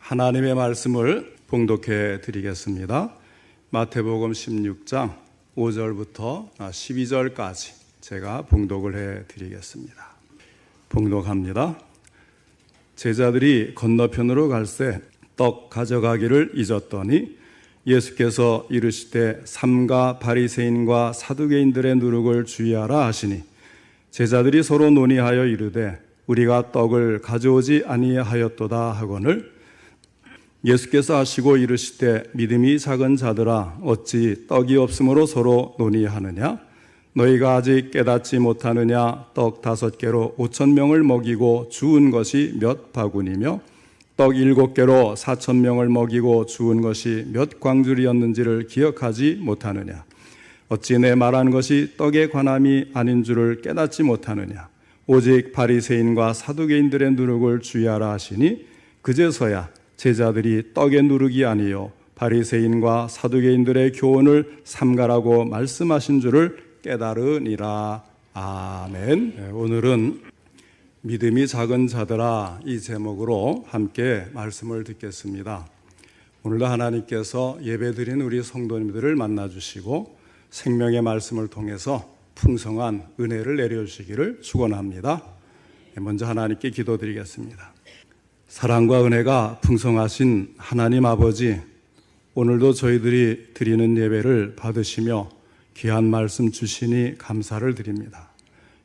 하나님의 말씀을 봉독해 드리겠습니다. 마태복음 16장 5절부터 12절까지 제가 봉독을 해 드리겠습니다. 봉독합니다. 제자들이 건너편으로 갈새 떡 가져가기를 잊었더니 예수께서 이르시되 삼가 바리새인과 사두개인들의 누룩을 주의하라 하시니 제자들이 서로 논의하여 이르되 우리가 떡을 가져오지 아니하였도다 하거늘 예수께서 하시고 이르시되 믿음이 작은 자들아 어찌 떡이 없으므로 서로 논의하느냐 너희가 아직 깨닫지 못하느냐 떡 5개로 5,000명을 먹이고 주운 것이 몇 바구니며 떡 7개로 4,000명을 먹이고 주운 것이 몇 광줄이었는지를 기억하지 못하느냐 어찌 내 말한 것이 떡에 관함이 아닌 줄을 깨닫지 못하느냐 오직 바리새인과 사두개인들의 누룩을 주의하라 하시니 그제서야 제자들이 떡의 누룩이 아니요 바리새인과 사두개인들의 교훈을 삼가라고 말씀하신 줄을 깨달으니라. 아멘. 오늘은 믿음이 작은 자들아 이 제목으로 함께 말씀을 듣겠습니다. 오늘도 하나님께서 예배드린 우리 성도님들을 만나주시고 생명의 말씀을 통해서 풍성한 은혜를 내려주시기를 축원합니다. 먼저 하나님께 기도드리겠습니다. 사랑과 은혜가 풍성하신 하나님 아버지, 오늘도 저희들이 드리는 예배를 받으시며 귀한 말씀 주시니 감사를 드립니다.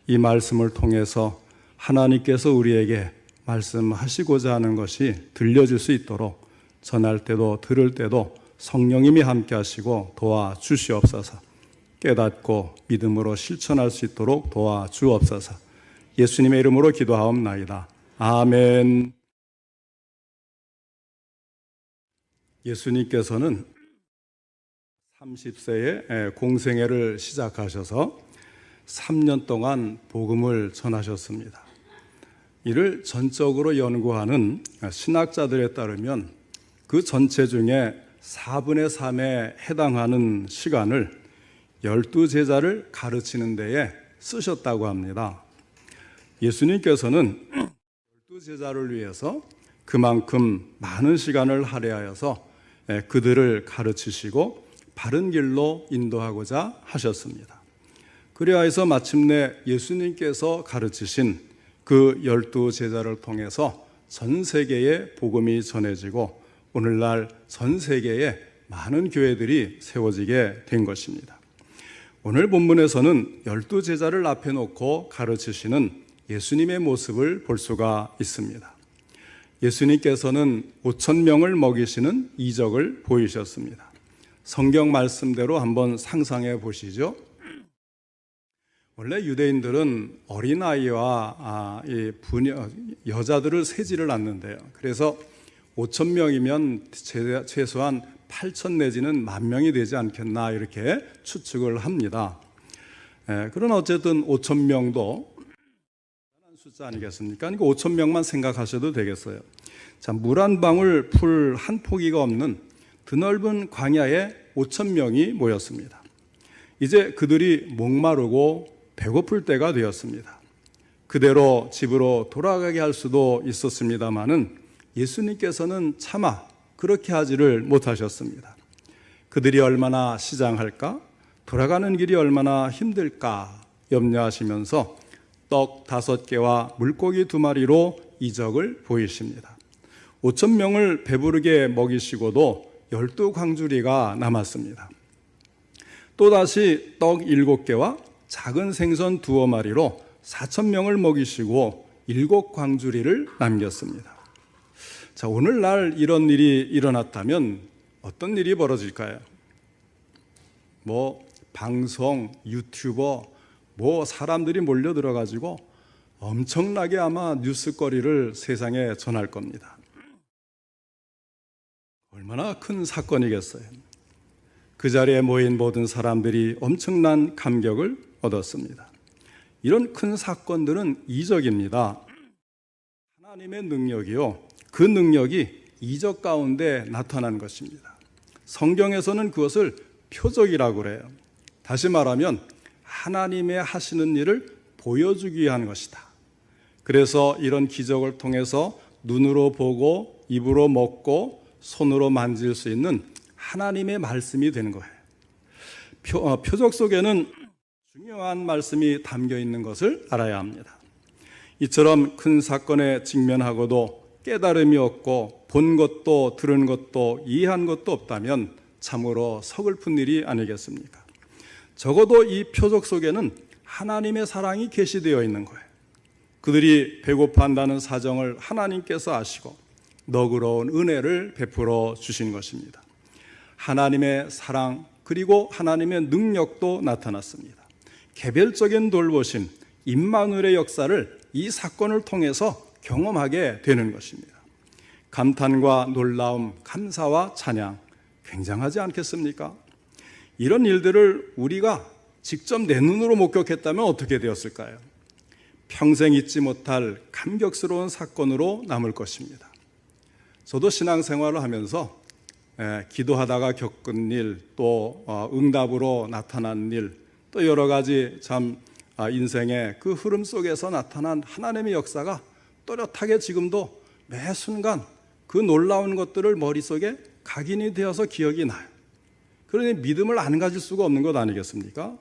이 말씀을 통해서 하나님께서 우리에게 말씀하시고자 하는 것이 들려질 수 있도록 전할 때도 들을 때도 성령님이 함께 하시고 도와주시옵소서. 깨닫고 믿음으로 실천할 수 있도록 도와주옵소서. 예수님의 이름으로 기도하옵나이다. 아멘. 예수님께서는 30세에 공생애를 시작하셔서 3년 동안 복음을 전하셨습니다. 이를 전적으로 연구하는 신학자들에 따르면 그 전체 중에 4분의 3에 해당하는 시간을 12제자를 가르치는 데에 쓰셨다고 합니다. 예수님께서는 12제자를 위해서 그만큼 많은 시간을 할애하여서 그들을 가르치시고 바른 길로 인도하고자 하셨습니다. 그리하여서 마침내 예수님께서 가르치신 그 12제자를 통해서 전 세계에 복음이 전해지고 오늘날 전 세계에 많은 교회들이 세워지게 된 것입니다. 오늘 본문에서는 12제자를 앞에 놓고 가르치시는 예수님의 모습을 볼 수가 있습니다. 예수님께서는 5,000명을 먹이시는 이적을 보이셨습니다. 성경 말씀대로 한번 상상해 보시죠. 원래 유대인들은 어린아이와 여자들을 세지를 않는데요. 그래서 5,000명이면 최소한 8,000 내지는 10,000명이 되지 않겠나 이렇게 추측을 합니다. 그러나 어쨌든 5,000명도 숫자 아니겠습니까? 그러니까 5,000명만 생각하셔도 되겠어요. 자, 물 한 방울, 풀 한 포기가 없는 드넓은 광야에 5,000명이 모였습니다. 이제 그들이 목마르고 배고플 때가 되었습니다. 그대로 집으로 돌아가게 할 수도 있었습니다마는 예수님께서는 차마 그렇게 하지를 못하셨습니다. 그들이 얼마나 시장할까? 돌아가는 길이 얼마나 힘들까? 염려하시면서 떡 5개와 물고기 2마리로 이적을 보이십니다. 5,000명을 배부르게 먹이시고도 12광주리가 남았습니다. 또다시 떡 7개와 작은 생선 2마리로 4,000명을 먹이시고 7광주리를 남겼습니다. 자, 오늘날 이런 일이 일어났다면 어떤 일이 벌어질까요? 방송, 유튜버, 사람들이 몰려들어가지고 엄청나게 아마 뉴스거리를 세상에 전할 겁니다. 얼마나 큰 사건이겠어요. 그 자리에 모인 모든 사람들이 엄청난 감격을 얻었습니다. 이런 큰 사건들은 이적입니다. 하나님의 능력이요. 그 능력이 이적 가운데 나타난 것입니다. 성경에서는 그것을 표적이라고 그래요. 다시 말하면 하나님의 하시는 일을 보여주기 위한 것이다. 그래서 이런 기적을 통해서 눈으로 보고 입으로 먹고 손으로 만질 수 있는 하나님의 말씀이 되는 거예요. 표적 속에는 중요한 말씀이 담겨 있는 것을 알아야 합니다. 이처럼 큰 사건에 직면하고도 깨달음이 없고 본 것도 들은 것도 이해한 것도 없다면 참으로 서글픈 일이 아니겠습니까? 적어도 이 표적 속에는 하나님의 사랑이 계시되어 있는 거예요. 그들이 배고파한다는 사정을 하나님께서 아시고 너그러운 은혜를 베풀어 주신 것입니다. 하나님의 사랑 그리고 하나님의 능력도 나타났습니다. 개별적인 돌보심, 임마누엘의 역사를 이 사건을 통해서 경험하게 되는 것입니다. 감탄과 놀라움, 감사와 찬양, 굉장하지 않겠습니까? 이런 일들을 우리가 직접 내 눈으로 목격했다면 어떻게 되었을까요? 평생 잊지 못할 감격스러운 사건으로 남을 것입니다. 저도 신앙생활을 하면서 기도하다가 겪은 일, 또 응답으로 나타난 일, 또 여러 가지 참 인생의 그 흐름 속에서 나타난 하나님의 역사가 또렷하게 지금도 매 순간 그 놀라운 것들을 머릿속에 각인이 되어서 기억이 나요. 그러니 믿음을 안 가질 수가 없는 것 아니겠습니까?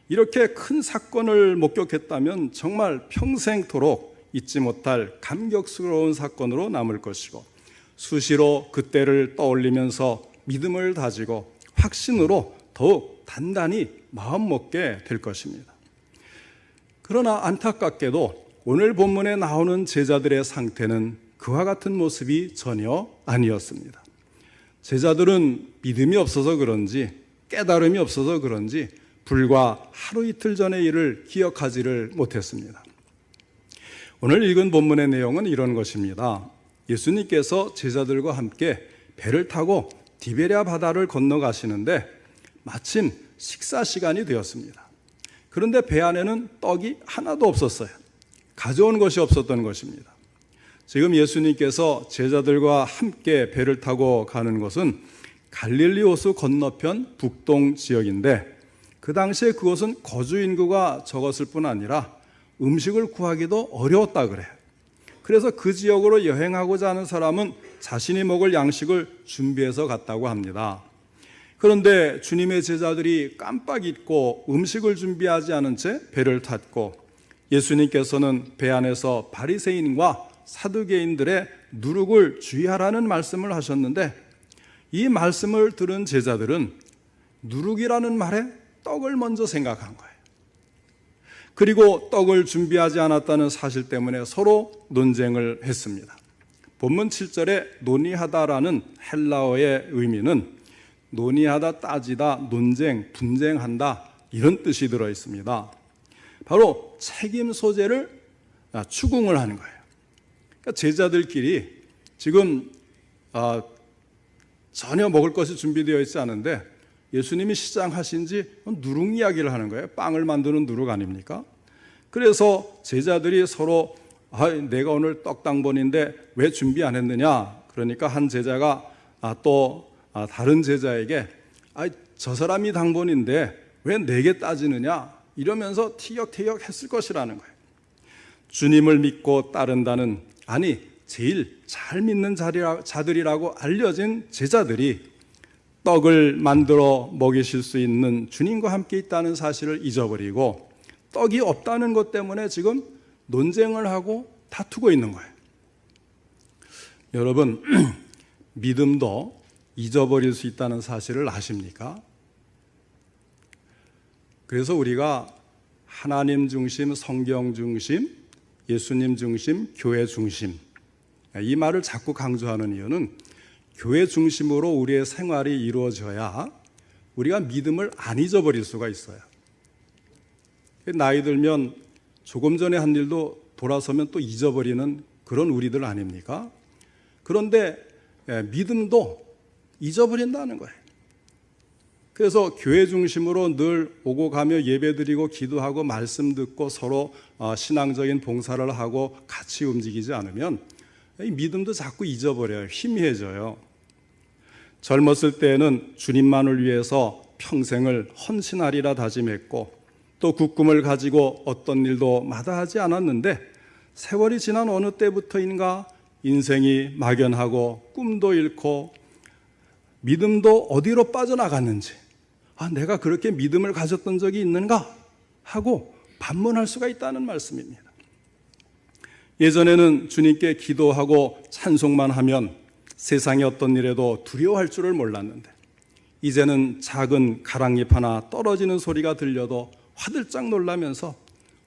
이렇게 큰 사건을 목격했다면 정말 평생토록 잊지 못할 감격스러운 사건으로 남을 것이고 수시로 그때를 떠올리면서 믿음을 다지고 확신으로 더욱 단단히 마음먹게 될 것입니다. 그러나 안타깝게도 오늘 본문에 나오는 제자들의 상태는 그와 같은 모습이 전혀 아니었습니다. 제자들은 믿음이 없어서 그런지 깨달음이 없어서 그런지 불과 하루 이틀 전의 일을 기억하지를 못했습니다. 오늘 읽은 본문의 내용은 이런 것입니다. 예수님께서 제자들과 함께 배를 타고 디베랴 바다를 건너가시는데 마침 식사 시간이 되었습니다. 그런데 배 안에는 떡이 하나도 없었어요. 가져온 것이 없었던 것입니다. 지금 예수님께서 제자들과 함께 배를 타고 가는 곳은 갈릴리 호수 건너편 북동 지역인데 그 당시에 그곳은 거주 인구가 적었을 뿐 아니라 음식을 구하기도 어려웠다 그래요. 그래서 그 지역으로 여행하고자 하는 사람은 자신이 먹을 양식을 준비해서 갔다고 합니다. 그런데 주님의 제자들이 깜빡 잊고 음식을 준비하지 않은 채 배를 탔고 예수님께서는 배 안에서 바리새인과 사두개인들의 누룩을 주의하라는 말씀을 하셨는데 이 말씀을 들은 제자들은 누룩이라는 말에 떡을 먼저 생각한 거예요. 그리고 떡을 준비하지 않았다는 사실 때문에 서로 논쟁을 했습니다. 본문 7절에 논의하다라는 헬라어의 의미는 논의하다, 따지다, 논쟁, 분쟁한다 이런 뜻이 들어 있습니다. 바로 책임 소재를 추궁을 하는 거예요. 그러니까 제자들끼리 지금 전혀 먹을 것이 준비되어 있지 않은데 예수님이 시장하신 지 누룩 이야기를 하는 거예요. 빵을 만드는 누룩 아닙니까? 그래서 제자들이 서로 내가 오늘 떡당번인데 왜 준비 안 했느냐? 그러니까 한 제자가 또 다른 제자에게 저 사람이 당번인데 왜 내게 따지느냐? 이러면서 티격태격 했을 것이라는 거예요. 주님을 믿고 따른다는 제일 잘 믿는 자들이라고 알려진 제자들이 떡을 만들어 먹이실 수 있는 주님과 함께 있다는 사실을 잊어버리고 떡이 없다는 것 때문에 지금 논쟁을 하고 다투고 있는 거예요. 여러분, 믿음도 잊어버릴 수 있다는 사실을 아십니까? 그래서 우리가 하나님 중심, 성경 중심, 예수님 중심, 교회 중심 이 말을 자꾸 강조하는 이유는 교회 중심으로 우리의 생활이 이루어져야 우리가 믿음을 안 잊어버릴 수가 있어요. 나이 들면 조금 전에 한 일도 돌아서면 또 잊어버리는 그런 우리들 아닙니까? 그런데 믿음도 잊어버린다는 거예요. 그래서 교회 중심으로 늘 오고 가며 예배드리고 기도하고 말씀 듣고 서로 신앙적인 봉사를 하고 같이 움직이지 않으면 이 믿음도 자꾸 잊어버려요. 희미해져요. 젊었을 때에는 주님만을 위해서 평생을 헌신하리라 다짐했고 또 굳꿈을 가지고 어떤 일도 마다하지 않았는데 세월이 지난 어느 때부터인가 인생이 막연하고 꿈도 잃고 믿음도 어디로 빠져나갔는지, 내가 그렇게 믿음을 가졌던 적이 있는가 하고 반문할 수가 있다는 말씀입니다. 예전에는 주님께 기도하고 찬송만 하면 세상의 어떤 일에도 두려워할 줄을 몰랐는데, 이제는 작은 가랑잎 하나 떨어지는 소리가 들려도 화들짝 놀라면서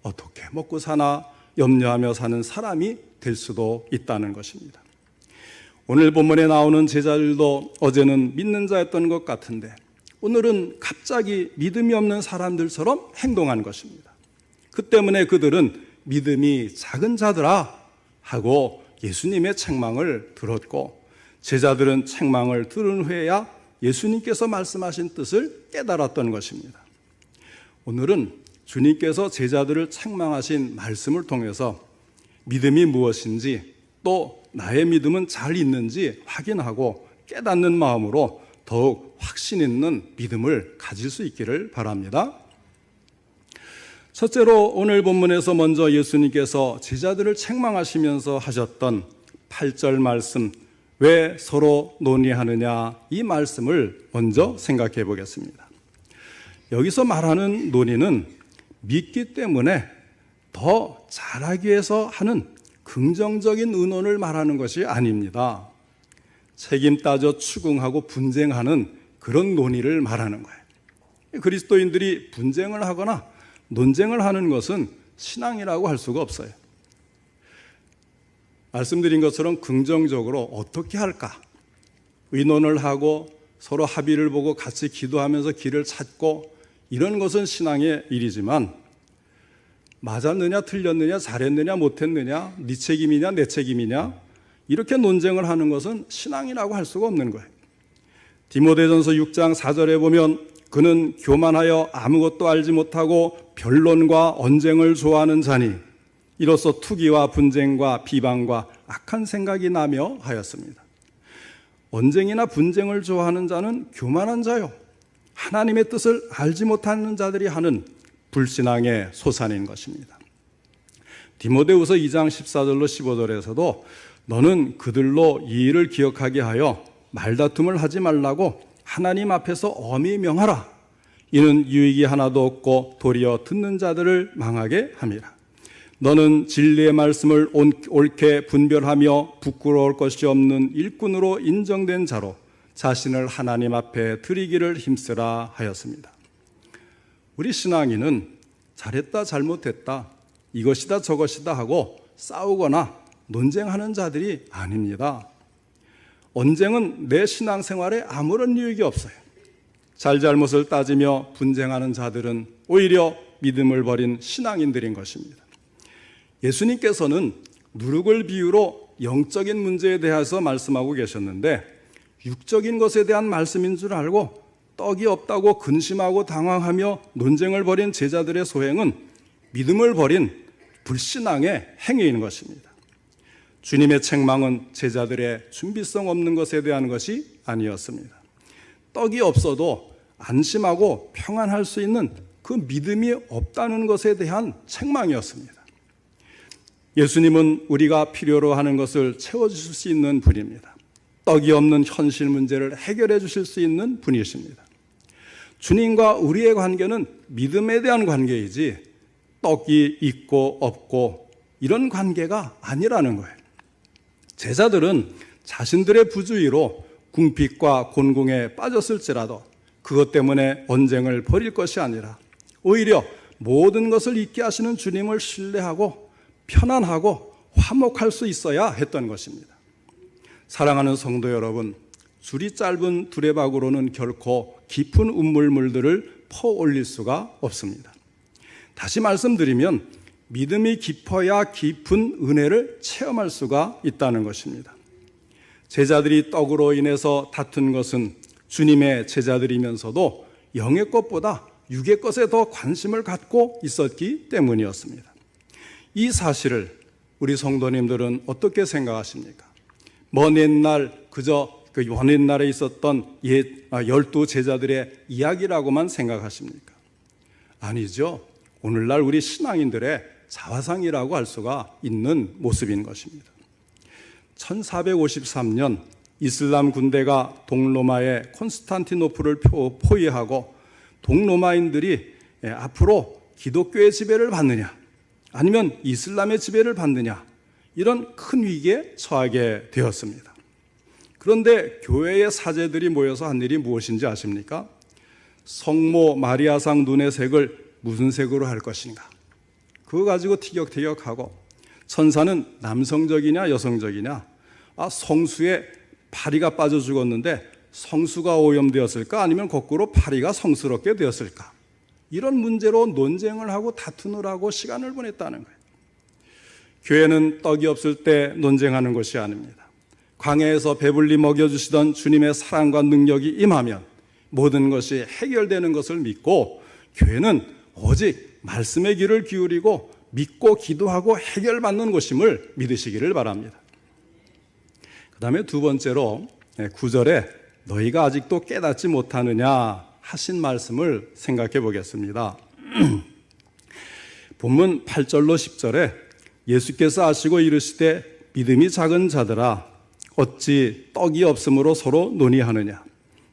어떻게 먹고 사나 염려하며 사는 사람이 될 수도 있다는 것입니다. 오늘 본문에 나오는 제자들도 어제는 믿는 자였던 것 같은데 오늘은 갑자기 믿음이 없는 사람들처럼 행동한 것입니다. 그 때문에 그들은 믿음이 작은 자들아 하고 예수님의 책망을 들었고, 제자들은 책망을 들은 후에야 예수님께서 말씀하신 뜻을 깨달았던 것입니다. 오늘은 주님께서 제자들을 책망하신 말씀을 통해서 믿음이 무엇인지, 또 나의 믿음은 잘 있는지 확인하고 깨닫는 마음으로 더욱 확신 있는 믿음을 가질 수 있기를 바랍니다. 첫째로 오늘 본문에서 먼저 예수님께서 제자들을 책망하시면서 하셨던 8절 말씀, 왜 서로 논의하느냐, 이 말씀을 먼저 생각해 보겠습니다. 여기서 말하는 논의는 믿기 때문에 더 잘하기 위해서 하는 긍정적인 의논을 말하는 것이 아닙니다. 책임 따져 추궁하고 분쟁하는 그런 논의를 말하는 거예요. 그리스도인들이 분쟁을 하거나 논쟁을 하는 것은 신앙이라고 할 수가 없어요. 말씀드린 것처럼 긍정적으로 어떻게 할까 의논을 하고 서로 합의를 보고 같이 기도하면서 길을 찾고, 이런 것은 신앙의 일이지만 맞았느냐 틀렸느냐 잘했느냐 못했느냐 네 책임이냐 내 책임이냐 이렇게 논쟁을 하는 것은 신앙이라고 할 수가 없는 거예요. 디모데전서 6장 4절에 보면 그는 교만하여 아무것도 알지 못하고 변론과 언쟁을 좋아하는 자니 이로써 투기와 분쟁과 비방과 악한 생각이 나며 하였습니다. 언쟁이나 분쟁을 좋아하는 자는 교만한 자요, 하나님의 뜻을 알지 못하는 자들이 하는 불신앙의 소산인 것입니다. 디모데후서 2장 14절로 15절에서도 너는 그들로 이 일을 기억하게 하여 말다툼을 하지 말라고 하나님 앞에서 엄히 명하라. 이는 유익이 하나도 없고 도리어 듣는 자들을 망하게 함이라. 너는 진리의 말씀을 옳게 분별하며 부끄러울 것이 없는 일꾼으로 인정된 자로 자신을 하나님 앞에 드리기를 힘쓰라 하였습니다. 우리 신앙인은 잘했다 잘못했다 이것이다 저것이다 하고 싸우거나 논쟁하는 자들이 아닙니다. 언쟁은 내 신앙생활에 아무런 유익이 없어요. 잘잘못을 따지며 분쟁하는 자들은 오히려 믿음을 버린 신앙인들인 것입니다. 예수님께서는 누룩을 비유로 영적인 문제에 대해서 말씀하고 계셨는데, 육적인 것에 대한 말씀인 줄 알고 떡이 없다고 근심하고 당황하며 논쟁을 벌인 제자들의 소행은 믿음을 버린 불신앙의 행위인 것입니다. 주님의 책망은 제자들의 준비성 없는 것에 대한 것이 아니었습니다. 떡이 없어도 안심하고 평안할 수 있는 그 믿음이 없다는 것에 대한 책망이었습니다. 예수님은 우리가 필요로 하는 것을 채워주실 수 있는 분입니다. 떡이 없는 현실 문제를 해결해 주실 수 있는 분이십니다. 주님과 우리의 관계는 믿음에 대한 관계이지 떡이 있고 없고 이런 관계가 아니라는 거예요. 제자들은 자신들의 부주의로 궁핍과 곤궁에 빠졌을지라도 그것 때문에 언쟁을 벌일 것이 아니라 오히려 모든 것을 잊게 하시는 주님을 신뢰하고 편안하고 화목할 수 있어야 했던 것입니다. 사랑하는 성도 여러분, 줄이 짧은 두레박으로는 결코 깊은 운물들을 퍼올릴 수가 없습니다. 다시 말씀드리면 믿음이 깊어야 깊은 은혜를 체험할 수가 있다는 것입니다. 제자들이 떡으로 인해서 다툰 것은 주님의 제자들이면서도 영의 것보다 육의 것에 더 관심을 갖고 있었기 때문이었습니다. 이 사실을 우리 성도님들은 어떻게 생각하십니까? 먼 옛날 그저 그 옛날에 있었던 12 제자들의 이야기라고만 생각하십니까? 아니죠. 오늘날 우리 신앙인들의 자화상이라고 할 수가 있는 모습인 것입니다. 1453년 이슬람 군대가 동로마의 콘스탄티노플을 포위하고 동로마인들이 앞으로 기독교의 지배를 받느냐 아니면 이슬람의 지배를 받느냐 이런 큰 위기에 처하게 되었습니다. 그런데 교회의 사제들이 모여서 한 일이 무엇인지 아십니까? 성모 마리아상 눈의 색을 무슨 색으로 할 것인가? 그거 가지고 티격태격하고 천사는 남성적이냐 여성적이냐? 성수에 파리가 빠져 죽었는데 성수가 오염되었을까? 아니면 거꾸로 파리가 성스럽게 되었을까? 이런 문제로 논쟁을 하고 다투느라고 하고 시간을 보냈다는 거예요. 교회는 떡이 없을 때 논쟁하는 것이 아닙니다. 광야에서 배불리 먹여주시던 주님의 사랑과 능력이 임하면 모든 것이 해결되는 것을 믿고 교회는 오직 말씀의 귀를 기울이고 믿고 기도하고 해결받는 것임을 믿으시기를 바랍니다. 그 다음에 두 번째로 9절에 너희가 아직도 깨닫지 못하느냐 하신 말씀을 생각해 보겠습니다. 본문 8절로 10절에 예수께서 아시고 이르시되 믿음이 작은 자들아 어찌 떡이 없으므로 서로 논의하느냐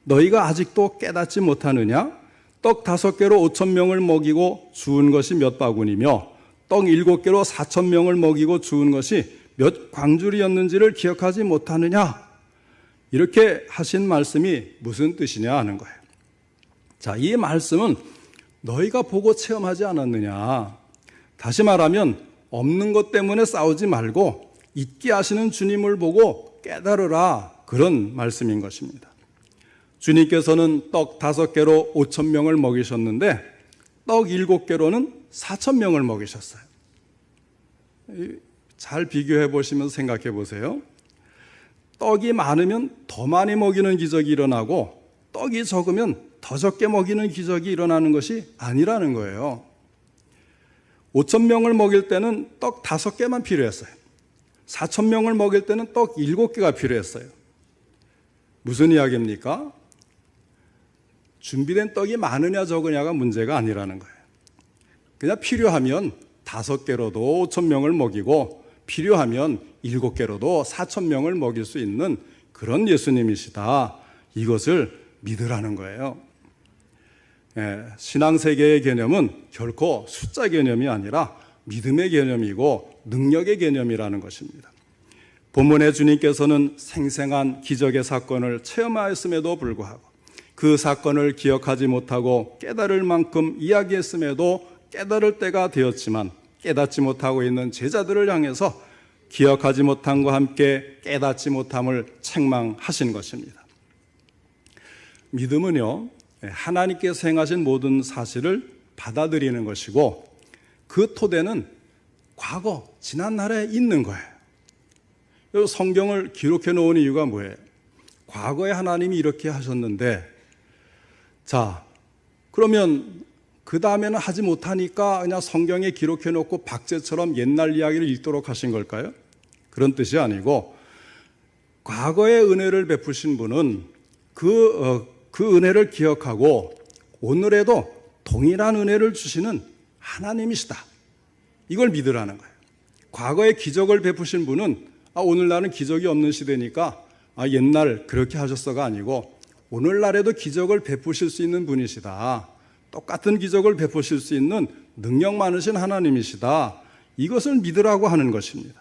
너희가 아직도 깨닫지 못하느냐 떡 5개로 5,000명을 먹이고 주운 것이 몇 바구니며 떡 7개로 4,000명을 먹이고 주운 것이 몇 광줄이었는지를 기억하지 못하느냐 이렇게 하신 말씀이 무슨 뜻이냐 하는 거예요. 자, 이 말씀은 너희가 보고 체험하지 않았느냐 다시 말하면 없는 것 때문에 싸우지 말고 있게 하시는 주님을 보고 깨달으라 그런 말씀인 것입니다. 주님께서는 떡 5개로 5,000명을 먹이셨는데 떡 7개로는 4,000명을 먹이셨어요. 잘 비교해 보시면서 생각해 보세요. 떡이 많으면 더 많이 먹이는 기적이 일어나고 떡이 적으면 더 적게 먹이는 기적이 일어나는 것이 아니라는 거예요. 5,000명을 먹일 때는 떡 5개만 필요했어요. 4,000명을 먹일 때는 떡 7개가 필요했어요. 무슨 이야기입니까? 준비된 떡이 많으냐 적으냐가 문제가 아니라는 거예요. 그냥 필요하면 5개로도 5,000명을 먹이고 필요하면 7개로도 4,000명을 먹일 수 있는 그런 예수님이시다. 이것을 믿으라는 거예요. 신앙세계의 개념은 결코 숫자 개념이 아니라 믿음의 개념이고 능력의 개념이라는 것입니다. 본문의 주님께서는 생생한 기적의 사건을 체험하였음에도 불구하고 그 사건을 기억하지 못하고 깨달을 만큼 이야기했음에도 깨달을 때가 되었지만 깨닫지 못하고 있는 제자들을 향해서 기억하지 못함과 함께 깨닫지 못함을 책망하신 것입니다. 믿음은요, 하나님께서 행하신 모든 사실을 받아들이는 것이고 그 토대는 과거, 지난날에 있는 거예요. 성경을 기록해 놓은 이유가 뭐예요? 과거에 하나님이 이렇게 하셨는데 자, 그러면 그 다음에는 하지 못하니까 그냥 성경에 기록해 놓고 박제처럼 옛날 이야기를 읽도록 하신 걸까요? 그런 뜻이 아니고 과거의 은혜를 베푸신 분은 그 은혜를 기억하고 오늘에도 동일한 은혜를 주시는 하나님이시다. 이걸 믿으라는 거예요. 과거에 기적을 베푸신 분은 오늘날은 기적이 없는 시대니까 옛날 그렇게 하셨어가 아니고 오늘날에도 기적을 베푸실 수 있는 분이시다. 똑같은 기적을 베푸실 수 있는 능력 많으신 하나님이시다. 이것을 믿으라고 하는 것입니다.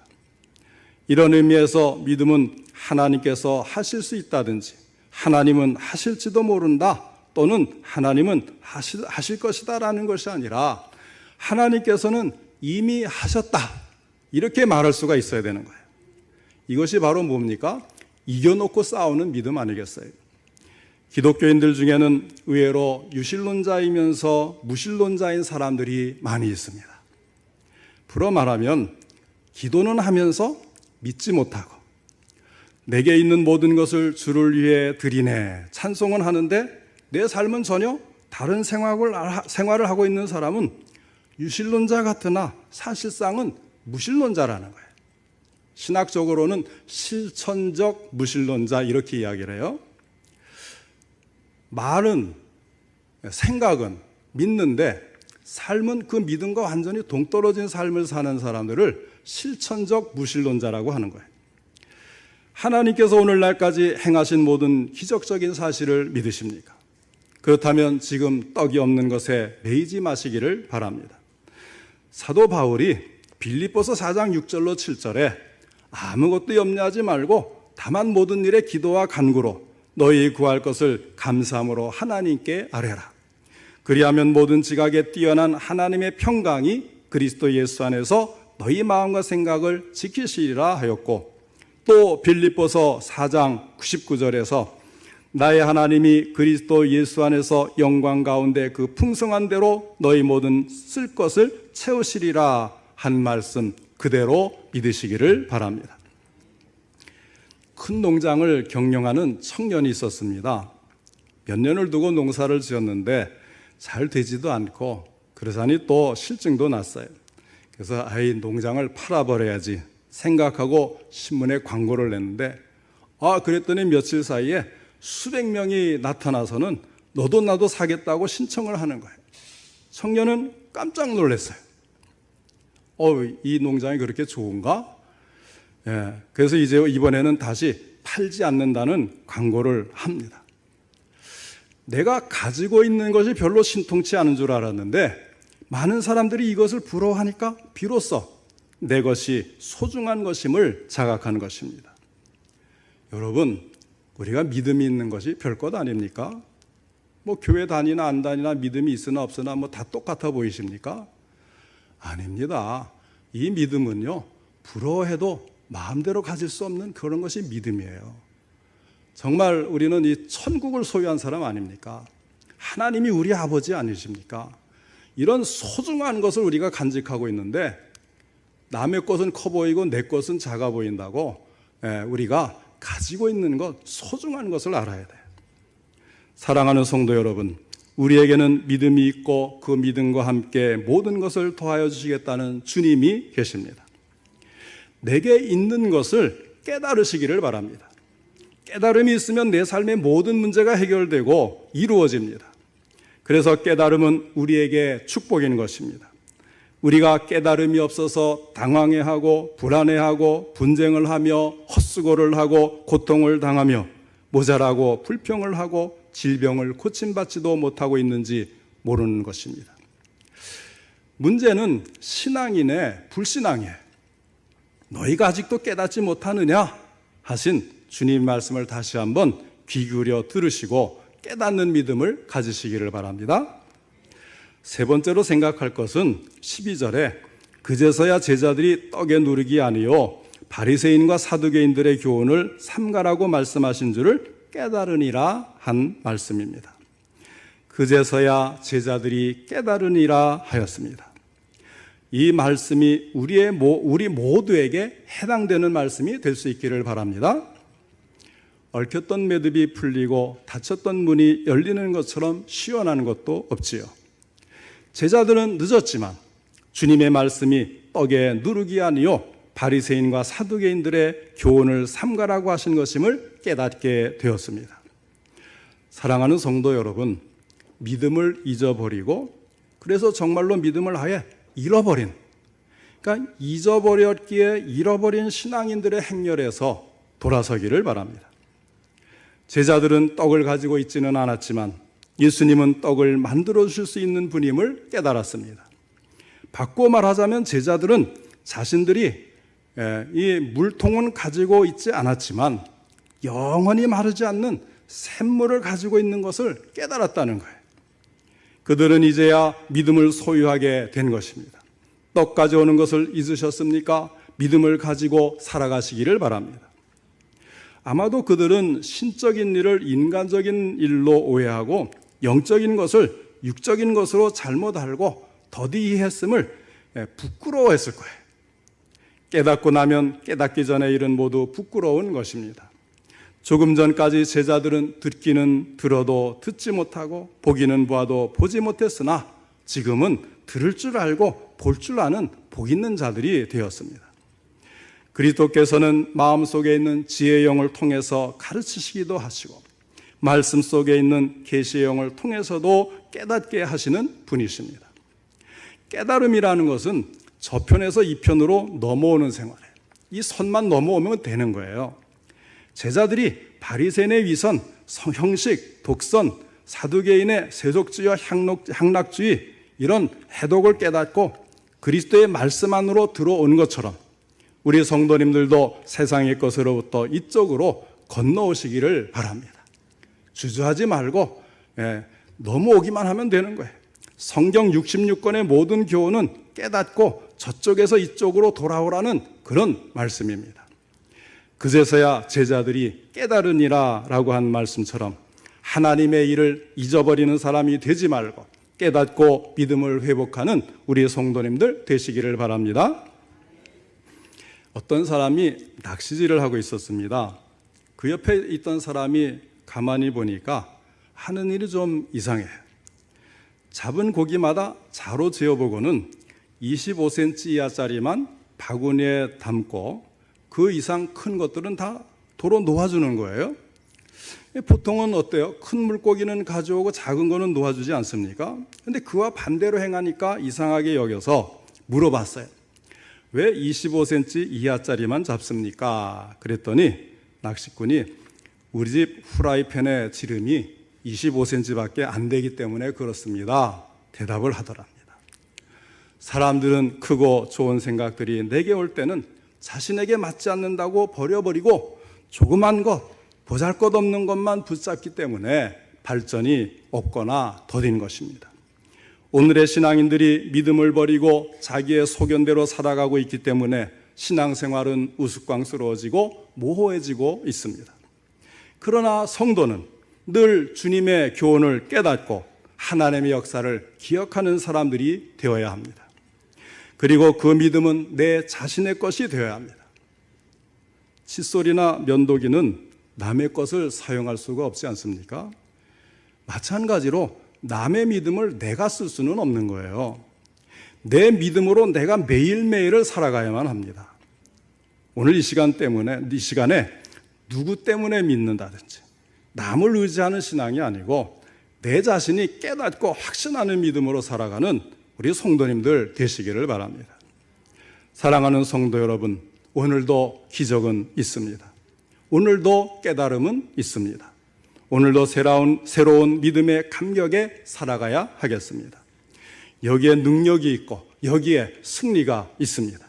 이런 의미에서 믿음은 하나님께서 하실 수 있다든지 하나님은 하실지도 모른다 또는 하나님은 하실 것이다라는 것이 아니라 하나님께서는 이미 하셨다 이렇게 말할 수가 있어야 되는 거예요. 이것이 바로 뭡니까? 이겨놓고 싸우는 믿음 아니겠어요? 기독교인들 중에는 의외로 유실론자이면서 무실론자인 사람들이 많이 있습니다. 풀어 말하면 기도는 하면서 믿지 못하고 내게 있는 모든 것을 주를 위해 드리네 찬송은 하는데 내 삶은 전혀 다른 생활을 하고 있는 사람은 유실론자 같으나 사실상은 무실론자라는 거예요. 신학적으로는 실천적 무실론자 이렇게 이야기를 해요. 말은 생각은 믿는데 삶은 그 믿음과 완전히 동떨어진 삶을 사는 사람들을 실천적 무실론자라고 하는 거예요. 하나님께서 오늘날까지 행하신 모든 기적적인 사실을 믿으십니까? 그렇다면 지금 떡이 없는 것에 매이지 마시기를 바랍니다. 사도 바울이 빌립보서 4장 6절로 7절에 아무것도 염려하지 말고 다만 모든 일에 기도와 간구로 너희 구할 것을 감사함으로 하나님께 아뢰라. 그리하면 모든 지각에 뛰어난 하나님의 평강이 그리스도 예수 안에서 너희 마음과 생각을 지키시리라 하였고, 또 빌립보서 4장 99절에서 나의 하나님이 그리스도 예수 안에서 영광 가운데 그 풍성한 대로 너희 모든 쓸 것을 채우시리라 한 말씀 그대로 믿으시기를 바랍니다. 큰 농장을 경영하는 청년이 있었습니다. 몇 년을 두고 농사를 지었는데 잘 되지도 않고 그러자니 또 실증도 났어요. 그래서 농장을 팔아버려야지 생각하고 신문에 광고를 냈는데 그랬더니 며칠 사이에 수백 명이 나타나서는 너도 나도 사겠다고 신청을 하는 거예요. 청년은 깜짝 놀랐어요. 이 농장이 그렇게 좋은가? 그래서 이제 이번에는 다시 팔지 않는다는 광고를 합니다. 내가 가지고 있는 것이 별로 신통치 않은 줄 알았는데 많은 사람들이 이것을 부러워하니까 비로소 내 것이 소중한 것임을 자각하는 것입니다. 여러분, 우리가 믿음이 있는 것이 별것 아닙니까? 교회 다니나 안 다니나 믿음이 있으나 없으나 다 똑같아 보이십니까? 아닙니다. 이 믿음은요, 부러워해도 마음대로 가질 수 없는 그런 것이 믿음이에요. 정말 우리는 이 천국을 소유한 사람 아닙니까? 하나님이 우리 아버지 아니십니까? 이런 소중한 것을 우리가 간직하고 있는데 남의 것은 커 보이고 내 것은 작아 보인다고 우리가 가지고 있는 것, 소중한 것을 알아야 돼요. 사랑하는 성도 여러분, 우리에게는 믿음이 있고 그 믿음과 함께 모든 것을 더하여 주시겠다는 주님이 계십니다. 내게 있는 것을 깨달으시기를 바랍니다. 깨달음이 있으면 내 삶의 모든 문제가 해결되고 이루어집니다. 그래서 깨달음은 우리에게 축복인 것입니다. 우리가 깨달음이 없어서 당황해하고 불안해하고 분쟁을 하며 헛수고를 하고 고통을 당하며 모자라고 불평을 하고 질병을 고침받지도 못하고 있는지 모르는 것입니다. 문제는 신앙이네 불신앙이에요. 너희가 아직도 깨닫지 못하느냐 하신 주님 말씀을 다시 한번 귀 기울여 들으시고 깨닫는 믿음을 가지시기를 바랍니다. 세 번째로 생각할 것은 12절에 그제서야 제자들이 떡에 누르기 아니요 바리새인과 사두개인들의 교훈을 삼가라고 말씀하신 줄을 깨달으니라 한 말씀입니다. 그제서야 제자들이 깨달으니라 하였습니다. 이 말씀이 우리 모두에게 해당되는 말씀이 될 수 있기를 바랍니다. 얽혔던 매듭이 풀리고 닫혔던 문이 열리는 것처럼 시원한 것도 없지요. 제자들은 늦었지만 주님의 말씀이 떡에 누르기 아니요 바리새인과 사두개인들의 교훈을 삼가라고 하신 것임을 깨닫게 되었습니다. 사랑하는 성도 여러분, 믿음을 잊어버리고 그래서 정말로 믿음을 아예 잃어버린, 그러니까 잊어버렸기에 잃어버린 신앙인들의 행렬에서 돌아서기를 바랍니다. 제자들은 떡을 가지고 있지는 않았지만 예수님은 떡을 만들어 주실 수 있는 분임을 깨달았습니다. 바꿔 말하자면 제자들은 자신들이 이 물통은 가지고 있지 않았지만 영원히 마르지 않는 샘물을 가지고 있는 것을 깨달았다는 거예요. 그들은 이제야 믿음을 소유하게 된 것입니다. 떡 가져오는 것을 잊으셨습니까? 믿음을 가지고 살아가시기를 바랍니다. 아마도 그들은 신적인 일을 인간적인 일로 오해하고 영적인 것을 육적인 것으로 잘못 알고 더디 이해했음을 부끄러워했을 거예요. 깨닫고 나면 깨닫기 전의 일은 모두 부끄러운 것입니다. 조금 전까지 제자들은 듣기는 들어도 듣지 못하고 보기는 보아도 보지 못했으나 지금은 들을 줄 알고 볼 줄 아는 복 있는 자들이 되었습니다. 그리스도께서는 마음속에 있는 지혜의 영을 통해서 가르치시기도 하시고 말씀 속에 있는 계시의 영을 통해서도 깨닫게 하시는 분이십니다. 깨달음이라는 것은 저편에서 이편으로 넘어오는 생활이에요. 이 선만 넘어오면 되는 거예요. 제자들이 바리새인의 위선, 형식, 독선, 사두개인의 세속주의와 향락주의 이런 해독을 깨닫고 그리스도의 말씀 안으로 들어온 것처럼 우리 성도님들도 세상의 것으로부터 이쪽으로 건너오시기를 바랍니다. 주저하지 말고 넘어오기만 하면 되는 거예요. 성경 66권의 모든 교훈은 깨닫고 저쪽에서 이쪽으로 돌아오라는 그런 말씀입니다. 그제서야 제자들이 깨달으니라 라고 한 말씀처럼 하나님의 일을 잊어버리는 사람이 되지 말고 깨닫고 믿음을 회복하는 우리 성도님들 되시기를 바랍니다. 어떤 사람이 낚시질을 하고 있었습니다. 그 옆에 있던 사람이 가만히 보니까 하는 일이 좀 이상해요. 잡은 고기마다 자로 재어보고는 25cm 이하짜리만 바구니에 담고 그 이상 큰 것들은 다 도로 놓아주는 거예요. 보통은 어때요? 큰 물고기는 가져오고 작은 거는 놓아주지 않습니까? 근데 그와 반대로 행하니까 이상하게 여겨서 물어봤어요. 왜 25cm 이하짜리만 잡습니까? 그랬더니 낚시꾼이 우리 집 후라이팬의 지름이 25cm밖에 안 되기 때문에 그렇습니다. 대답을 하더랍니다. 사람들은 크고 좋은 생각들이 내게 올 때는 자신에게 맞지 않는다고 버려버리고 조그만 것, 보잘것없는 것만 붙잡기 때문에 발전이 없거나 더딘 것입니다. 오늘의 신앙인들이 믿음을 버리고 자기의 소견대로 살아가고 있기 때문에 신앙생활은 우스꽝스러워지고 모호해지고 있습니다. 그러나 성도는 늘 주님의 교훈을 깨닫고 하나님의 역사를 기억하는 사람들이 되어야 합니다. 그리고 그 믿음은 내 자신의 것이 되어야 합니다. 칫솔이나 면도기는 남의 것을 사용할 수가 없지 않습니까? 마찬가지로 남의 믿음을 내가 쓸 수는 없는 거예요. 내 믿음으로 내가 매일매일을 살아가야만 합니다. 오늘 이 시간에 누구 때문에 믿는다든지 남을 의지하는 신앙이 아니고 내 자신이 깨닫고 확신하는 믿음으로 살아가는 우리 성도님들 되시기를 바랍니다. 사랑하는 성도 여러분, 오늘도 기적은 있습니다. 오늘도 깨달음은 있습니다. 오늘도 새로운 믿음의 감격에 살아가야 하겠습니다. 여기에 능력이 있고 여기에 승리가 있습니다.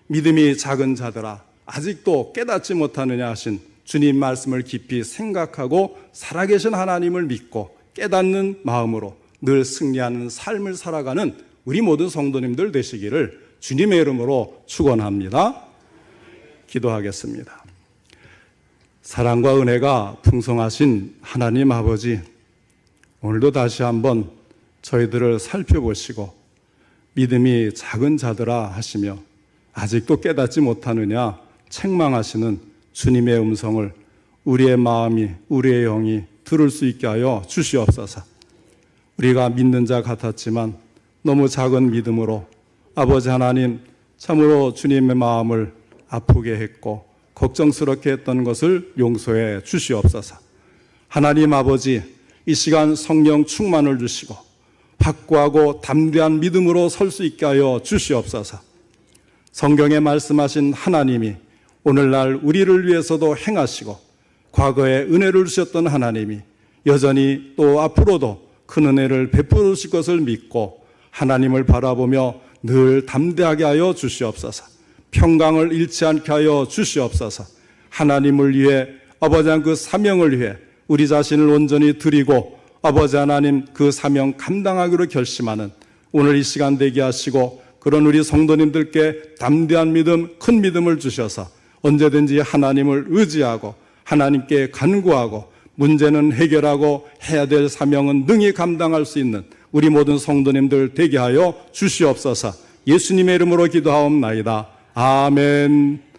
믿음이 작은 자들아 아직도 깨닫지 못하느냐 하신 주님 말씀을 깊이 생각하고 살아계신 하나님을 믿고 깨닫는 마음으로 늘 승리하는 삶을 살아가는 우리 모든 성도님들 되시기를 주님의 이름으로 축원합니다. 기도하겠습니다. 사랑과 은혜가 풍성하신 하나님 아버지, 오늘도 다시 한번 저희들을 살펴보시고 믿음이 작은 자들아 하시며 아직도 깨닫지 못하느냐 책망하시는 주님의 음성을 우리의 마음이, 우리의 영이 들을 수 있게 하여 주시옵소서. 우리가 믿는 자 같았지만 너무 작은 믿음으로 아버지 하나님 참으로 주님의 마음을 아프게 했고 걱정스럽게 했던 것을 용서해 주시옵소서. 하나님 아버지, 이 시간 성령 충만을 주시고 확고하고 담대한 믿음으로 설 수 있게 하여 주시옵소서. 성경에 말씀하신 하나님이 오늘날 우리를 위해서도 행하시고 과거에 은혜를 주셨던 하나님이 여전히 또 앞으로도 큰 은혜를 베풀어 주실 것을 믿고 하나님을 바라보며 늘 담대하게 하여 주시옵소서. 평강을 잃지 않게 하여 주시옵소서. 하나님을 위해 아버지 하나님 그 사명을 위해 우리 자신을 온전히 드리고 아버지 하나님 그 사명 감당하기로 결심하는 오늘 이 시간 되게 하시고 그런 우리 성도님들께 담대한 믿음, 큰 믿음을 주셔서 언제든지 하나님을 의지하고 하나님께 간구하고 문제는 해결하고 해야 될 사명은 능히 감당할 수 있는 우리 모든 성도님들 되게 하여 주시옵소서. 예수님의 이름으로 기도하옵나이다. 아멘.